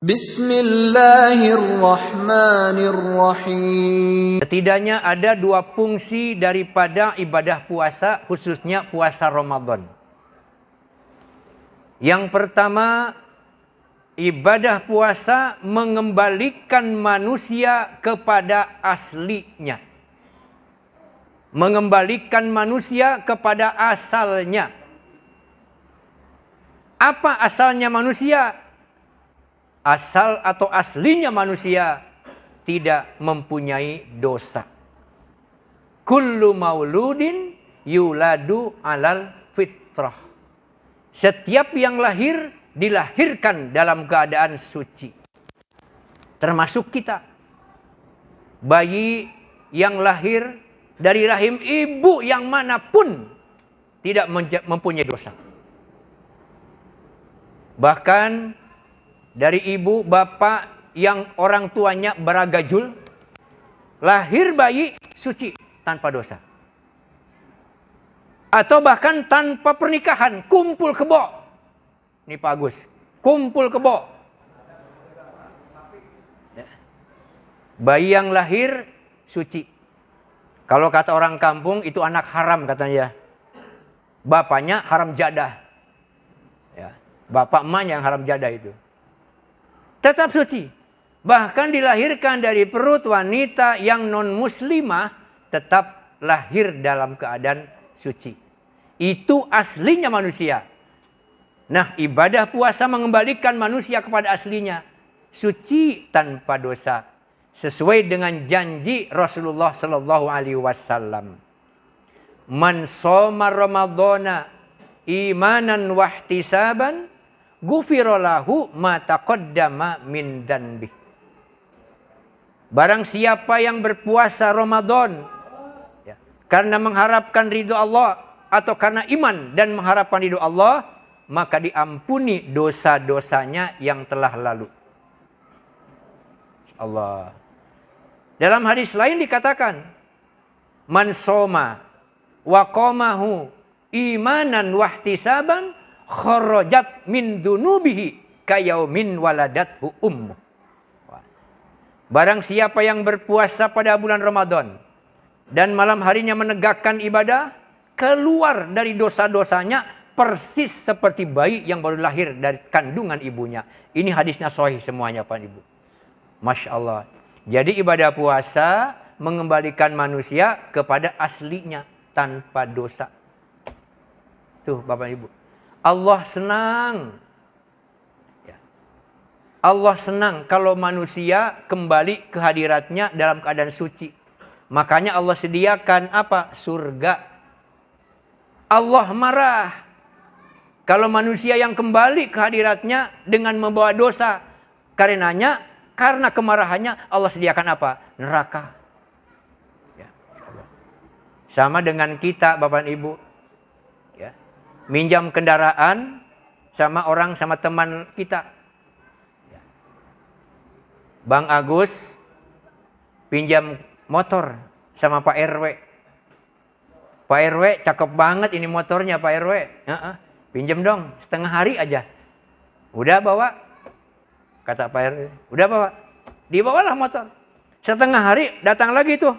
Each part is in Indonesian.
Bismillahirrahmanirrahim. Setidaknya ada dua fungsi daripada ibadah puasa, khususnya puasa Ramadan. Yang pertama, ibadah puasa mengembalikan manusia kepada aslinya. Mengembalikan manusia kepada asalnya. Apa asalnya manusia? Asal atau aslinya manusia tidak mempunyai dosa. Kullu mauludin yuladu alal fitrah. Setiap yang lahir dilahirkan dalam keadaan suci. Termasuk kita. Bayi yang lahir dari rahim ibu yang manapun tidak mempunyai dosa. Bahkan dari ibu bapak yang orang tuanya beragajul, lahir bayi suci tanpa dosa. Atau bahkan tanpa pernikahan, kumpul kebo. Ini Pak Agus, kumpul kebo. Bayi yang lahir suci. Kalau kata orang kampung itu anak haram katanya. Bapaknya haram jadah. Ya, bapak emaknya yang haram jadah itu. Tetap suci. Bahkan dilahirkan dari perut wanita yang non-muslimah, tetap lahir dalam keadaan suci. Itu aslinya manusia. Nah, ibadah puasa mengembalikan manusia kepada aslinya. Suci tanpa dosa. Sesuai dengan janji Rasulullah Sallallahu Alaihi Wasallam. Man shoma Ramadhana imanan wahtisaban Gufirolahu ma taqaddama min danbih. Barang siapa yang berpuasa Ramadan ya, karena mengharapkan ridho Allah atau karena iman dan mengharapkan ridho Allah, maka diampuni dosa-dosanya yang telah lalu. Allah. Dalam hadis lain dikatakan, man soma wa qamahu imanan wahtisaban kharajat min dunubihi kayaumin waladathu ummu. Barang siapa yang berpuasa pada bulan Ramadan dan malam harinya menegakkan ibadah, keluar dari dosa-dosanya persis seperti bayi yang baru lahir dari kandungan ibunya. Ini hadisnya sahih semuanya Pak Ibu. Masya Allah. Jadi ibadah puasa mengembalikan manusia kepada aslinya tanpa dosa. Tuh Bapak Ibu. Allah senang. Ya. Allah senang kalau manusia kembali ke hadiratnya dalam keadaan suci. Makanya Allah sediakan apa? Surga. Allah marah kalau manusia yang kembali ke hadiratnya dengan membawa dosa. Karena kemarahannya Allah sediakan apa? Neraka. Ya. Sama dengan kita Bapak Ibu. Ya. Minjam kendaraan sama teman kita. Bang Agus pinjam motor sama Pak RW. Pak RW cakep banget ini motornya Pak RW. Pinjam dong setengah hari aja. Udah bawa. Kata Pak RW. Udah bawa. Dibawalah motor. Setengah hari datang lagi tuh.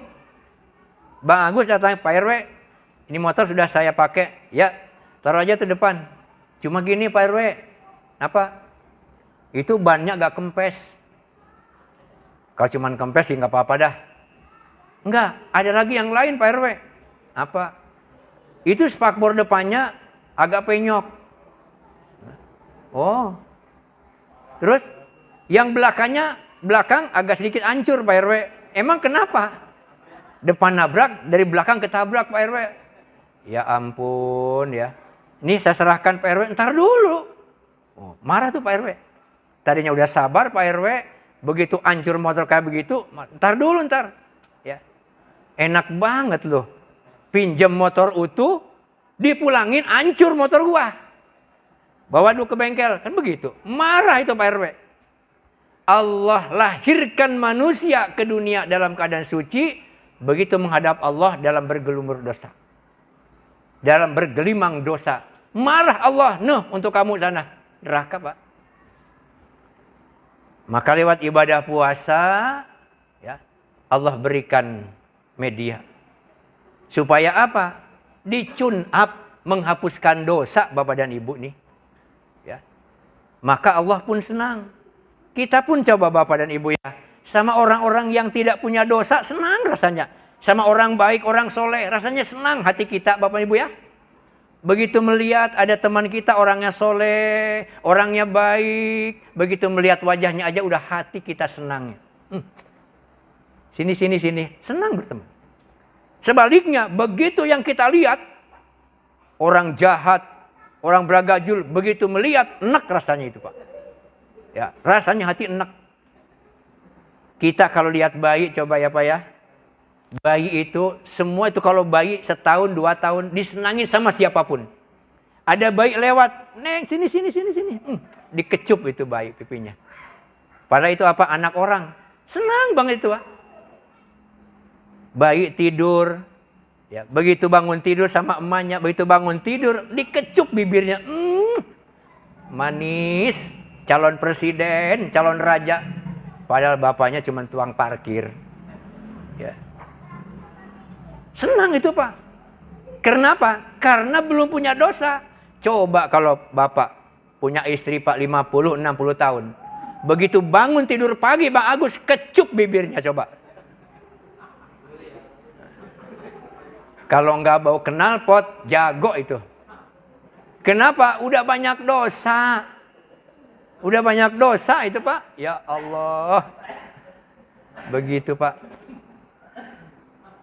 Bang Agus datang Pak RW. Ini motor sudah saya pakai. Ya. Taruh aja tuh depan. Cuma gini Pak RW. Apa? Itu bannya gak kempes. Kalau cuma kempes sih gak apa-apa dah. Enggak. Ada lagi yang lain Pak RW. Apa? Itu spakbor depannya agak penyok. Oh. Terus yang belakang agak sedikit hancur Pak RW. Emang kenapa? Depan nabrak, dari belakang ketabrak Pak RW. Ya ampun ya. Nih saya serahkan Pak RW, ntar dulu. Oh, marah tuh Pak RW. Tadinya udah sabar Pak RW, begitu hancur motor kayak begitu, ntar dulu. Ya. Enak banget loh. Pinjam motor utuh, dipulangin hancur motor gua. Bawa dulu ke bengkel, kan begitu. Marah itu Pak RW. Allah lahirkan manusia ke dunia dalam keadaan suci, begitu menghadap Allah dalam bergelumur dosa. Dalam bergelimang dosa. Marah Allah, untuk kamu sana. Neraka Pak. Maka lewat ibadah puasa, ya, Allah berikan media. Supaya apa? Dicun up, menghapuskan dosa Bapak dan Ibu nih. Ya. Maka Allah pun senang. Kita pun coba Bapak dan Ibu ya. Sama orang-orang yang tidak punya dosa, senang rasanya. Sama orang baik, orang soleh, rasanya senang hati kita Bapak Ibu ya. Begitu melihat ada teman kita orangnya soleh, orangnya baik, begitu melihat wajahnya aja udah hati kita senang. Sini, senang berteman. Sebaliknya, begitu yang kita lihat, orang jahat, orang beragajul, begitu melihat, enak rasanya itu Pak. Ya, rasanya hati enak. Kita kalau lihat bayi, coba ya Pak ya. Bayi itu, semua itu kalau bayi setahun, 2 tahun, disenangin sama siapapun. Ada bayi lewat, neng sini. Dikecup itu bayi pipinya. Padahal itu apa? Anak orang. Senang banget itu Pak. Bayi tidur, ya, begitu bangun tidur sama emaknya, begitu bangun tidur, dikecup bibirnya. Manis, calon presiden, calon raja. Padahal bapaknya cuma tuang parkir. Ya. Senang itu Pak. Kenapa? Karena belum punya dosa. Coba kalau Bapak punya istri Pak 50, 60 tahun. Begitu bangun tidur pagi Bang Agus, kecup bibirnya coba. Kalau nggak bau knalpot, jago itu. Kenapa? Udah banyak dosa. Udah banyak dosa itu Pak. Ya Allah. Begitu Pak.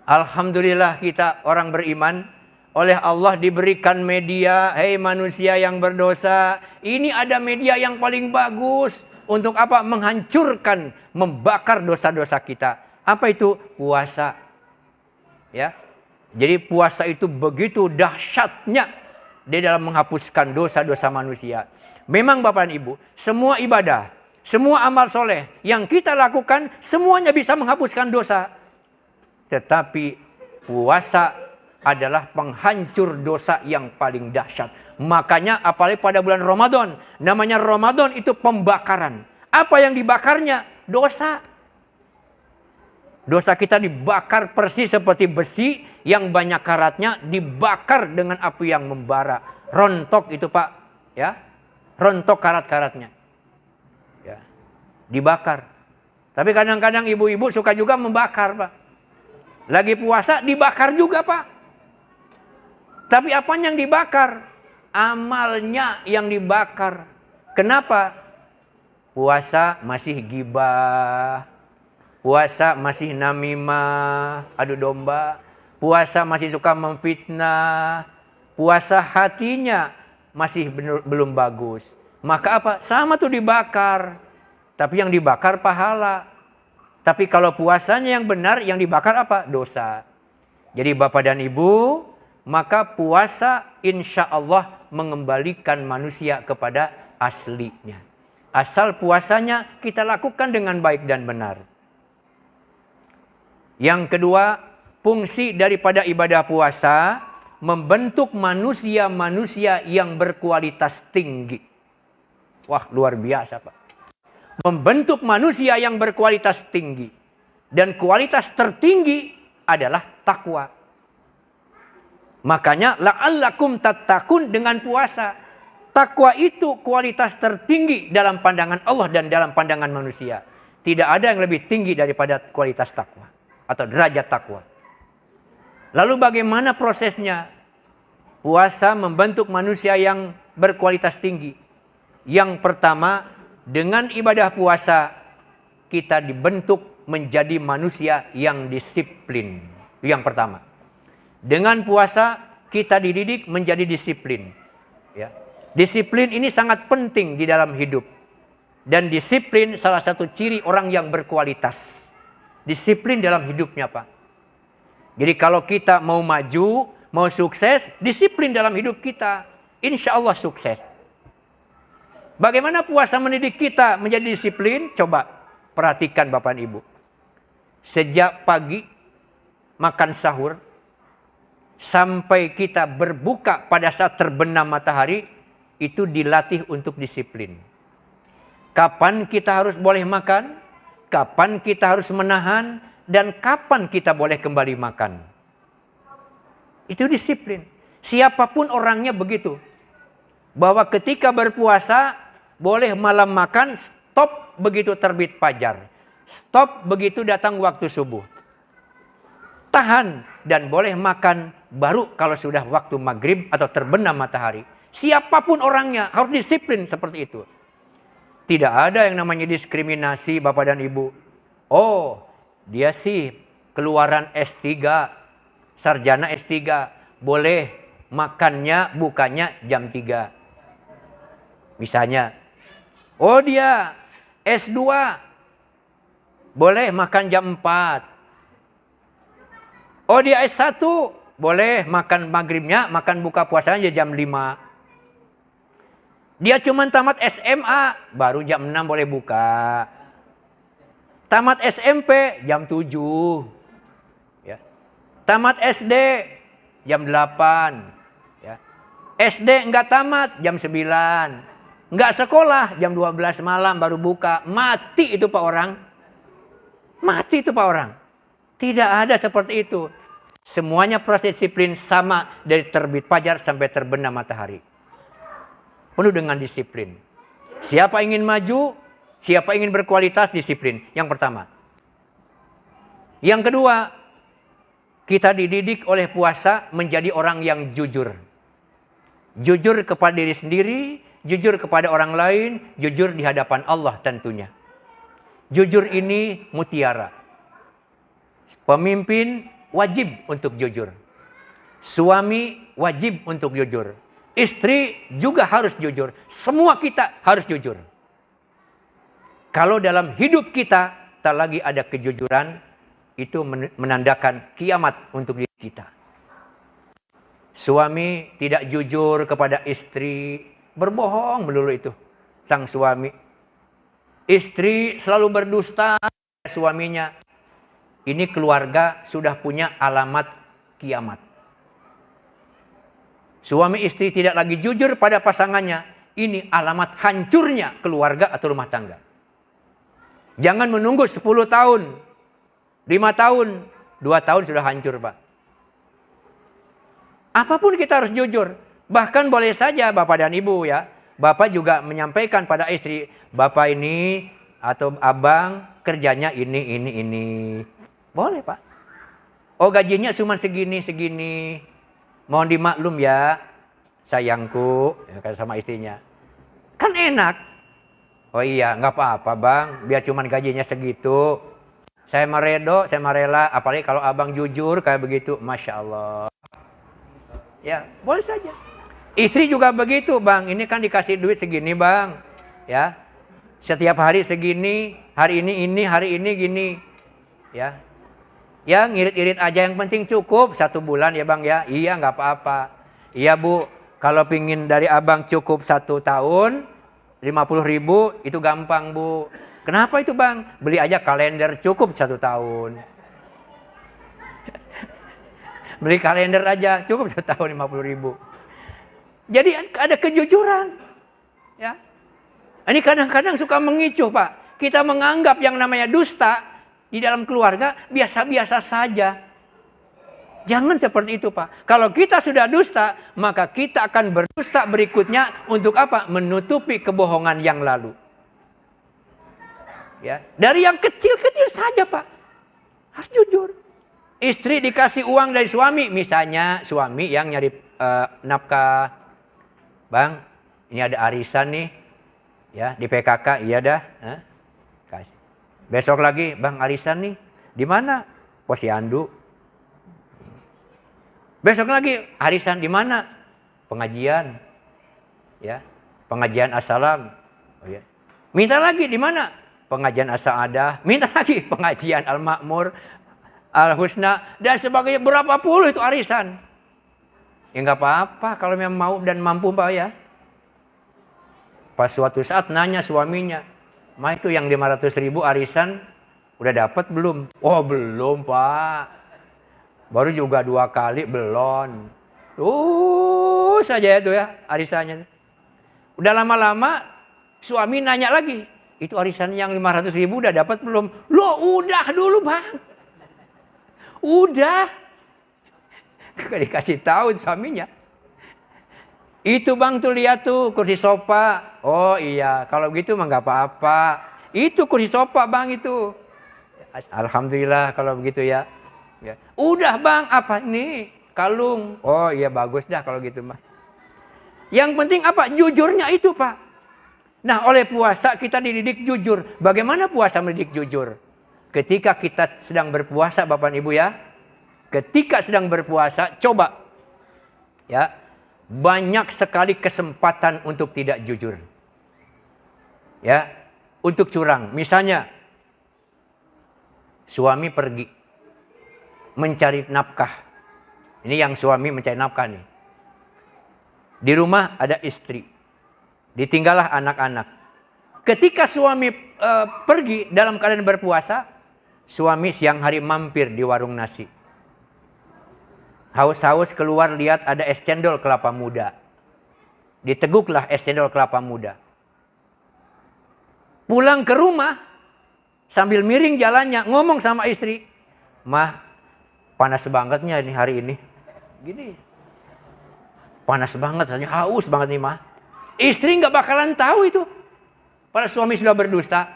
Alhamdulillah kita orang beriman. Oleh Allah diberikan media. Hei manusia yang berdosa. Ini ada media yang paling bagus. Untuk apa? Menghancurkan, membakar dosa-dosa kita. Apa itu? Puasa. Ya. Jadi puasa itu begitu dahsyatnya di dalam menghapuskan dosa-dosa manusia. Memang Bapak dan Ibu, semua ibadah, semua amal soleh yang kita lakukan, semuanya bisa menghapuskan dosa. Tetapi puasa adalah penghancur dosa yang paling dahsyat. Makanya apalagi pada bulan Ramadan, namanya Ramadan itu pembakaran. Apa yang dibakarnya? Dosa. Dosa kita dibakar persis seperti besi yang banyak karatnya, dibakar dengan api yang membara. Rontok itu Pak, ya. Rontok karat-karatnya. Ya. Dibakar. Tapi kadang-kadang ibu-ibu suka juga membakar, Pak. Lagi puasa dibakar juga, Pak. Tapi apanya yang dibakar? Amalnya yang dibakar. Kenapa? Puasa masih gibah. Puasa masih namimah, adu domba. Puasa masih suka memfitnah. Puasa hatinya masih belum bagus. Maka apa? Sama tuh dibakar. Tapi yang dibakar pahala. Tapi kalau puasanya yang benar, yang dibakar apa? Dosa. Jadi Bapak dan Ibu, maka puasa insya Allah mengembalikan manusia kepada aslinya. Asal puasanya kita lakukan dengan baik dan benar. Yang kedua, fungsi daripada ibadah puasa membentuk manusia-manusia yang berkualitas tinggi. Wah, luar biasa, Pak. Membentuk manusia yang berkualitas tinggi. Dan kualitas tertinggi adalah takwa. Makanya la'allakum tattaqun dengan puasa. Takwa itu kualitas tertinggi dalam pandangan Allah dan dalam pandangan manusia. Tidak ada yang lebih tinggi daripada kualitas takwa atau derajat takwa. Lalu bagaimana prosesnya? Puasa membentuk manusia yang berkualitas tinggi. Yang pertama, dengan ibadah puasa kita dibentuk menjadi manusia yang disiplin. Yang pertama. Dengan puasa kita dididik menjadi disiplin. Ya. Disiplin ini sangat penting di dalam hidup. Dan disiplin salah satu ciri orang yang berkualitas. Disiplin dalam hidupnya, Pak. Jadi kalau kita mau maju, mau sukses, disiplin dalam hidup kita. Insya Allah sukses. Bagaimana puasa mendidik kita menjadi disiplin? Coba perhatikan Bapak dan Ibu. Sejak pagi makan sahur sampai kita berbuka pada saat terbenam matahari, itu dilatih untuk disiplin. Kapan kita harus boleh makan, kapan kita harus menahan, dan kapan kita boleh kembali makan. Itu disiplin. Siapapun orangnya begitu. Bahwa ketika berpuasa, boleh malam makan, stop begitu terbit fajar. Stop begitu datang waktu subuh. Tahan dan boleh makan baru kalau sudah waktu maghrib atau terbenam matahari. Siapapun orangnya harus disiplin seperti itu. Tidak ada yang namanya diskriminasi Bapak dan Ibu. Oh, dia sih keluaran S3, sarjana S3. Boleh makannya, bukanya jam 3. Misalnya. Oh, dia S2. Boleh makan jam 4. Oh, dia S1. Boleh makan maghribnya, makan buka puasanya jam 5. Dia cuma tamat SMA, baru jam 6 boleh buka. Tamat SMP, jam 7. Ya. Tamat SD, jam 8. Ya. SD enggak tamat, jam 9. Enggak sekolah, jam 12 malam baru buka. Mati itu Pak orang. Mati itu Pak orang. Tidak ada seperti itu. Semuanya proses disiplin sama dari terbit fajar sampai terbenam matahari. Penuh dengan disiplin. Siapa ingin maju, siapa ingin berkualitas, disiplin. Yang pertama. Yang kedua, kita dididik oleh puasa menjadi orang yang jujur. Jujur kepada diri sendiri, jujur kepada orang lain, jujur di hadapan Allah tentunya. Jujur ini mutiara. Pemimpin wajib untuk jujur. Suami wajib untuk jujur. Istri juga harus jujur. Semua kita harus jujur. Kalau dalam hidup kita tak lagi ada kejujuran, itu menandakan kiamat untuk diri kita. Suami tidak jujur kepada istri, berbohong melulu itu sang suami. Istri selalu berdusta pada suaminya. Ini keluarga sudah punya alamat kiamat. Suami istri tidak lagi jujur pada pasangannya. Ini alamat hancurnya keluarga atau rumah tangga. Jangan menunggu 10 tahun, 5 tahun, 2 tahun sudah hancur Pak. Apapun kita harus jujur. Bahkan boleh saja Bapak dan Ibu ya. Bapak juga menyampaikan pada istri. Bapak ini atau abang kerjanya ini. Boleh Pak. Oh gajinya cuma segini. Mohon dimaklum ya, sayangku, ya, sama istrinya. Kan enak. Oh iya, nggak apa-apa bang, biar cuma gajinya segitu. Saya meredo, saya merela, apalagi kalau abang jujur kayak begitu, Masya Allah. Ya, boleh saja. Istri juga begitu bang, ini kan dikasih duit segini bang. Ya, setiap hari segini, hari ini, hari ini gini. Ya. Ya ngirit-irit aja yang penting cukup 1 bulan ya bang ya. Iya nggak apa-apa. Iya bu, kalau pingin dari abang cukup 1 tahun 50.000 itu gampang bu. Kenapa itu bang? Beli aja kalender cukup 1 tahun. Beli kalender aja cukup 1 tahun 50.000. Jadi ada kejujuran. Ya. Ini kadang-kadang suka mengicuh Pak. Kita menganggap yang namanya dusta di dalam keluarga biasa-biasa saja. Jangan seperti itu Pak. Kalau kita sudah dusta, maka kita akan berdusta berikutnya untuk apa? Menutupi kebohongan yang lalu. Ya, dari yang kecil-kecil saja Pak. Harus jujur. Istri dikasih uang dari suami, misalnya suami yang nyari nafkah. Bang, ini ada arisan nih. Ya, di PKK, iya dah. Kasih. Besok lagi, bang arisan nih. Di mana? Posyandu. Besok lagi, arisan di mana? Pengajian. Ya, pengajian as-salam. Oh, ya. Minta lagi di mana? Pengajian as-saadah. Minta lagi pengajian al-makmur, al-husna dan sebagainya. Berapa puluh itu arisan. Ya nggak apa-apa kalau memang mau dan mampu Pak ya. Pas suatu saat nanya suaminya, "Ma itu yang 500.000 arisan udah dapat belum?" "Oh belum Pak. Baru juga 2 kali belum." Saja itu ya arisannya. Udah lama-lama suami nanya lagi, itu arisan yang 500.000 udah dapat belum? Loh udah dulu bang. Udah. Gak dikasih tahu suaminya. Itu bang tuh lihat tuh kursi sofa. Oh iya kalau gitu mah gak apa-apa. Itu kursi sofa bang itu. Alhamdulillah kalau begitu ya. Udah bang apa ini? Kalung. Oh iya bagus dah kalau gitu mah. Yang penting apa? Jujurnya itu pak. Nah oleh puasa kita dididik jujur. Bagaimana puasa mendidik jujur? Ketika kita sedang berpuasa Bapak Ibu ya. Ketika sedang berpuasa coba. Ya. Banyak sekali kesempatan untuk tidak jujur. Ya. Untuk curang. Misalnya. Suami pergi. Mencari nafkah. Ini yang suami mencari nafkah nih. Di rumah ada istri. Ditinggallah anak-anak. Ketika suami pergi dalam keadaan berpuasa, suami siang hari mampir di warung nasi. Haus-haus keluar lihat ada es cendol kelapa muda. Diteguklah es cendol kelapa muda. Pulang ke rumah, sambil miring jalannya, ngomong sama istri. Mah, panas bangetnya ini hari ini. Gini. Panas banget, haus banget nih mah. Istri nggak bakalan tahu itu. Padahal suami sudah berdusta.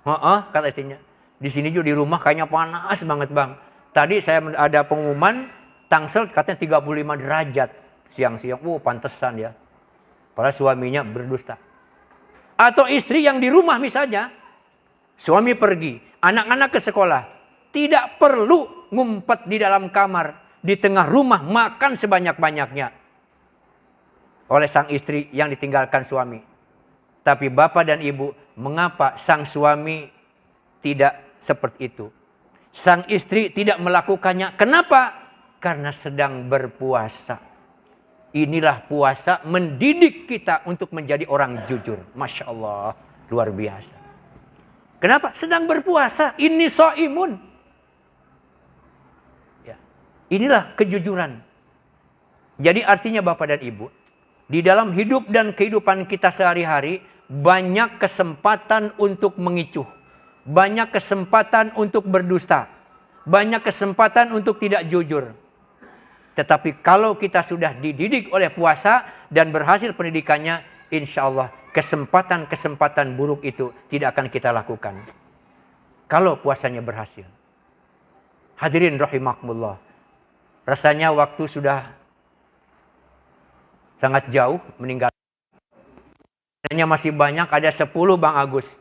Kata istrinya. Di sini juga di rumah kayaknya panas banget bang. Tadi saya ada pengumuman Tangsel katanya 35 derajat siang-siang. Pantesan ya. Padahal suaminya berdusta. Atau istri yang di rumah misalnya. Suami pergi. Anak-anak ke sekolah. Tidak perlu ngumpet di dalam kamar. Di tengah rumah makan sebanyak-banyaknya. Oleh sang istri yang ditinggalkan suami. Tapi bapak dan ibu, mengapa sang suami tidak seperti itu? Sang istri tidak melakukannya. Kenapa? Karena sedang berpuasa. Inilah puasa mendidik kita untuk menjadi orang jujur. Masya Allah, luar biasa. Kenapa? Sedang berpuasa. Ini so'imun. Ya. Inilah kejujuran. Jadi artinya bapak dan ibu, di dalam hidup dan kehidupan kita sehari-hari, banyak kesempatan untuk mengicuh. Banyak kesempatan untuk berdusta. Banyak kesempatan untuk tidak jujur. Tetapi kalau kita sudah dididik oleh puasa dan berhasil pendidikannya, insya Allah kesempatan-kesempatan buruk itu tidak akan kita lakukan. Kalau puasanya berhasil. Hadirin rahimakumullah. Rasanya waktu sudah sangat jauh meninggal. Hanya masih banyak, ada 10 Bang Agus.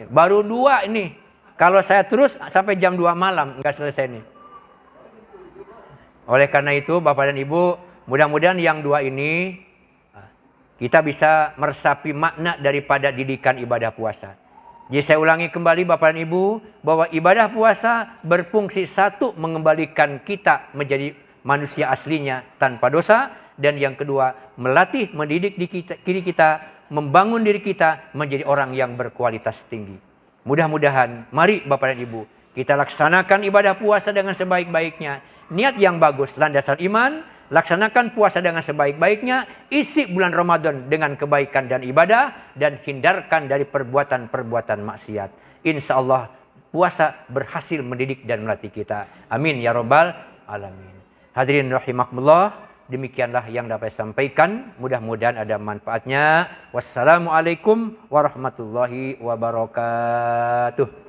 Baru 2 ini. Kalau saya terus sampai jam 2 malam nggak selesai nih. Oleh karena itu Bapak dan Ibu, mudah-mudahan yang 2 ini kita bisa meresapi makna daripada didikan ibadah puasa. Jadi saya ulangi kembali Bapak dan Ibu, bahwa ibadah puasa berfungsi satu, mengembalikan kita menjadi manusia aslinya tanpa dosa. Dan yang kedua, melatih, mendidik diri kita, membangun diri kita menjadi orang yang berkualitas tinggi. Mudah-mudahan, mari Bapak dan Ibu, kita laksanakan ibadah puasa dengan sebaik-baiknya. Niat yang bagus, landasan iman, laksanakan puasa dengan sebaik-baiknya, isi bulan Ramadan dengan kebaikan dan ibadah, dan hindarkan dari perbuatan-perbuatan maksiat. Insya Allah, puasa berhasil mendidik dan melatih kita. Amin ya Rabbal Alamin. Hadirin rahimakumullah. Demikianlah yang dapat saya sampaikan. Mudah-mudahan ada manfaatnya. Wassalamualaikum warahmatullahi wabarakatuh.